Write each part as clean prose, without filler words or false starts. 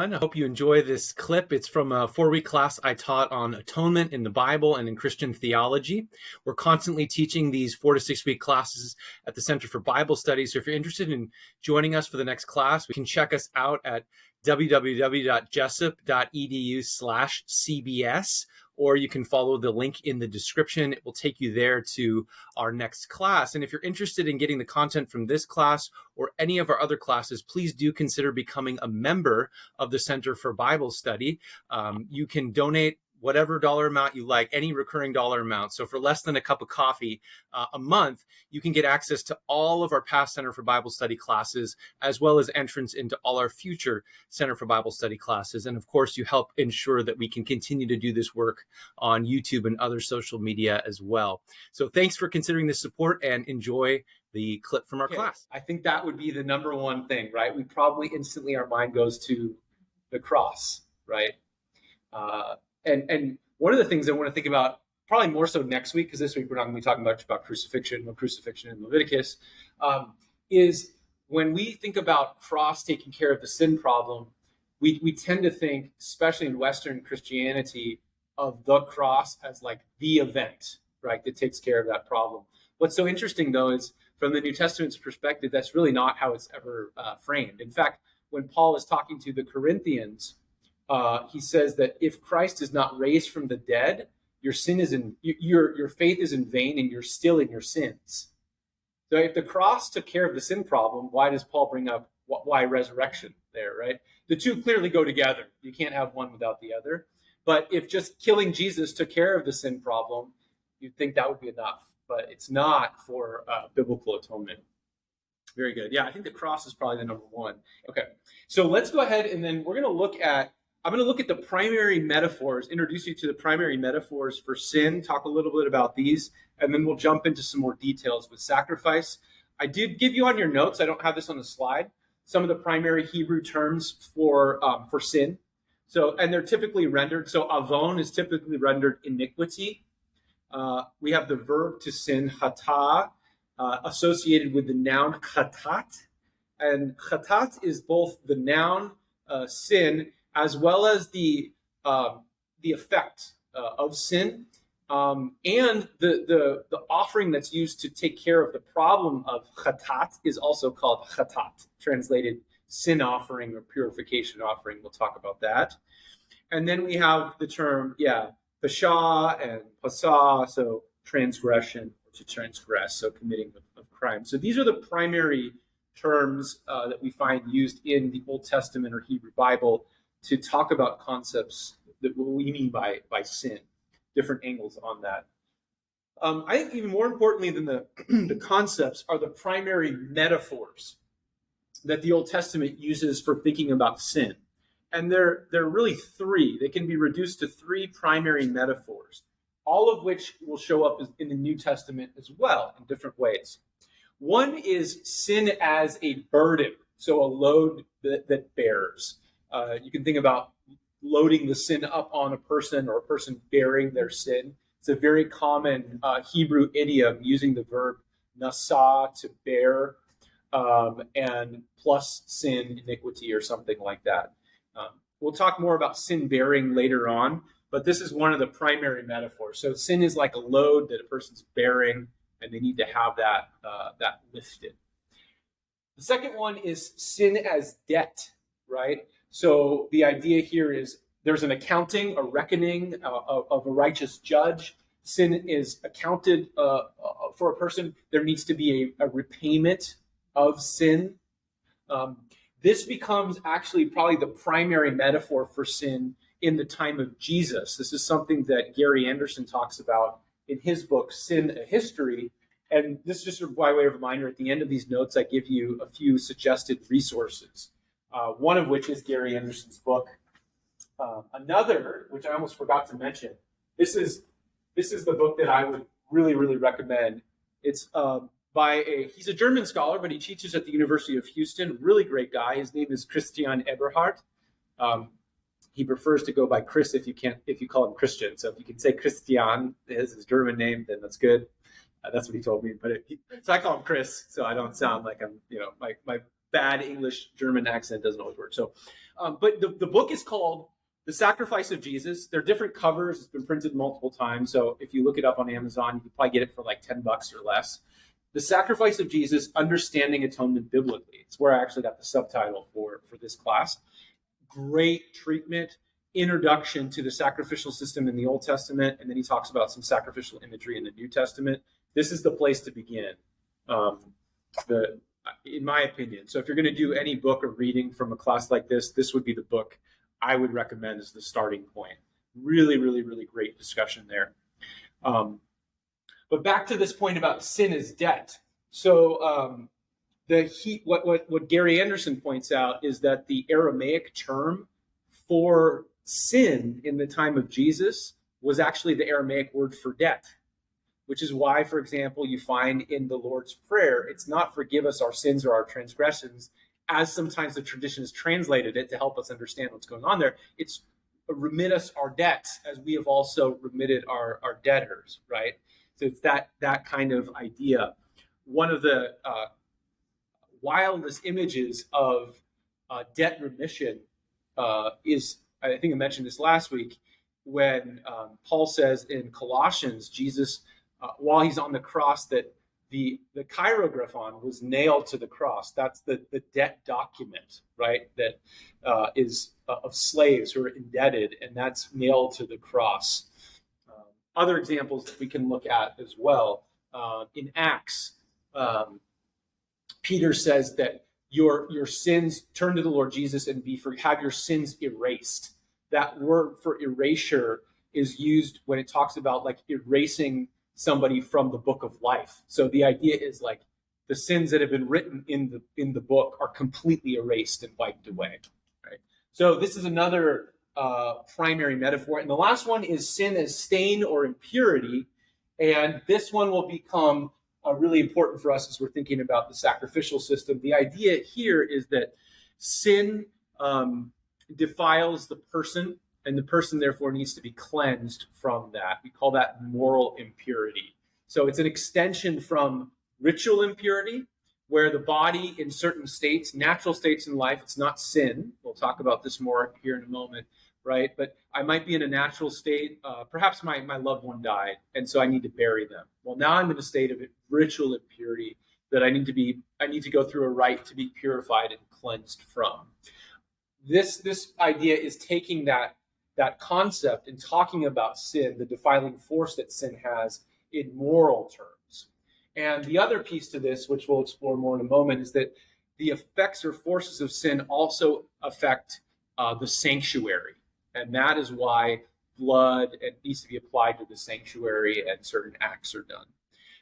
everyone. I hope you enjoy this clip. It's from a 4-week class I taught on atonement in the Bible and in Christian theology. We're constantly teaching these 4 to 6 week classes at the Center for Bible Studies. So if you're interested in joining us for the next class, we can check us out at www.jessup.edu/CBS, or you can follow the link in the description. It will take you there to our next class. And if you're interested in getting the content from this class or any of our other classes, please do consider becoming a member of the Center for Bible Study. You can donate whatever dollar amount you like, any recurring dollar amount. So for less than a cup of coffee a month, you can get access to all of our past Center for Bible Study classes, as well as entrance into all our future Center for Bible Study classes. And of course, you help ensure that we can continue to do this work on YouTube and other social media as well. So thanks for considering this support, and enjoy the clip from our class. I think that would be the number one thing, right? We probably instantly, our mind goes to the cross, right? And one of the things I want to think about, probably more so next week, because this week we're not going to be talking much about crucifixion in Leviticus, is when we think about cross taking care of the sin problem, we tend to think, especially in Western Christianity, of the cross as like the event, right, that takes care of that problem. What's so interesting, though, is from the New Testament's perspective, that's really not how it's ever framed. In fact, when Paul is talking to the Corinthians, he says that if Christ is not raised from the dead, your faith is in vain, and you're still in your sins. So if the cross took care of the sin problem, why does Paul bring up why resurrection there, right? The two clearly go together. You can't have one without the other. But if just killing Jesus took care of the sin problem, you'd think that would be enough. But it's not for biblical atonement. Very good. Yeah, I think the cross is probably the number one. Okay, so let's go ahead, and then I'm going to look at the primary metaphors, introduce you to the primary metaphors for sin, talk a little bit about these, and then we'll jump into some more details with sacrifice. I did give you on your notes, I don't have this on the slide, some of the primary Hebrew terms for sin. So, and they're typically rendered, so āwōn is typically rendered iniquity. We have the verb to sin, ḥaṭṭā, associated with the noun ḥāṭṭa't. And ḥaṭṭa't is both the noun sin, as well as the effect of sin, and the offering that's used to take care of the problem of ḥaṭṭa't is also called ḥaṭṭa't, translated sin offering or purification offering. We'll talk about that. And then we have the term, peša and pāša, so transgression, to transgress, so committing of crime. So these are the primary terms that we find used in the Old Testament or Hebrew Bible to talk about concepts that what we mean by sin, different angles on that. I think even more importantly than the concepts are the primary metaphors that the Old Testament uses for thinking about sin. And they're really three. They can be reduced to three primary metaphors, all of which will show up in the New Testament as well in different ways. One is sin as a burden, so a load that bears. You can think about loading the sin up on a person, or a person bearing their sin. It's a very common Hebrew idiom using the verb nasa, to bear, and plus sin, iniquity, or something like that. We'll talk more about sin bearing later on, but this is one of the primary metaphors. So sin is like a load that a person's bearing, and they need to have that lifted. The second one is sin as debt, right? So the idea here is there's an accounting, a reckoning of a righteous judge. Sin is accounted for a person. There needs to be a repayment of sin. This becomes actually probably the primary metaphor for sin in the time of Jesus. This is something that Gary Anderson talks about in his book, Sin: A History. And this is just by way of reminder, at the end of these notes, I give you a few suggested resources. One of which is Gary Anderson's book. Another, which I almost forgot to mention, this is the book that I would really, really recommend. It's he's a German scholar, but he teaches at the University of Houston. Really great guy. His name is Christian Eberhard. He prefers to go by Chris if you call him Christian. So if you can say Christian, his German name, then that's good. That's what he told me. So I call him Chris, so I don't sound like I'm, my bad English German accent doesn't always work. So, but the book is called The Sacrifice of Jesus. They're different covers. It's been printed multiple times. So if you look it up on Amazon, you can probably get it for like $10 or less. The Sacrifice of Jesus, Understanding Atonement Biblically. It's where I actually got the subtitle for this class. Great treatment, introduction to the sacrificial system in the Old Testament, and then he talks about some sacrificial imagery in the New Testament. This is the place to begin, in my opinion. So if you're going to do any book or reading from a class like this, this would be the book I would recommend as the starting point. Really, really, really great discussion there. But back to this point about sin as debt. So what Gary Anderson points out is that the Aramaic term for sin in the time of Jesus was actually the Aramaic word for debt, which is why, for example, you find in the Lord's Prayer, it's not forgive us our sins or our transgressions, as sometimes the tradition has translated it to help us understand what's going on there. It's remit us our debts as we have also remitted our debtors, right? So it's that kind of idea. One of the wildest images of debt remission is, I think I mentioned this last week, when Paul says in Colossians, Jesus, while he's on the cross, that the chirograph was nailed to the cross. That's the debt document, right? That is of slaves who are indebted, and that's nailed to the cross. Other examples that we can look at as well. In Acts, Peter says that your sins, turn to the Lord Jesus and have your sins erased. That word for erasure is used when it talks about like erasing somebody from the book of life. So the idea is like the sins that have been written in the book are completely erased and wiped away. Right. So this is another primary metaphor. And the last one is sin as stain or impurity. And this one will become really important for us as we're thinking about the sacrificial system. The idea here is that sin defiles the person, and the person therefore needs to be cleansed from that. We call that moral impurity. So it's an extension from ritual impurity, where the body in certain states, natural states in life, it's not sin. We'll talk about this more here in a moment, right? But I might be in a natural state. Perhaps my loved one died, and so I need to bury them. Well, now I'm in a state of ritual impurity that I need to go through a rite to be purified and cleansed from. This idea is taking that concept and talking about sin, the defiling force that sin has, in moral terms. And the other piece to this, which we'll explore more in a moment, is that the effects or forces of sin also affect the sanctuary. And that is why blood needs to be applied to the sanctuary and certain acts are done.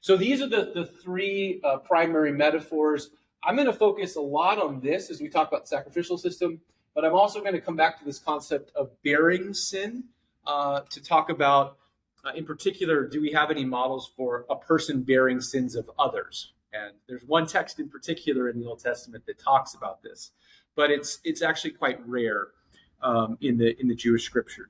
So these are the three primary metaphors. I'm going to focus a lot on this as we talk about the sacrificial system, but I'm also going to come back to this concept of bearing sin to talk about, in particular, do we have any models for a person bearing sins of others? And there's one text in particular in the Old Testament that talks about this, but it's actually quite rare in the Jewish scriptures.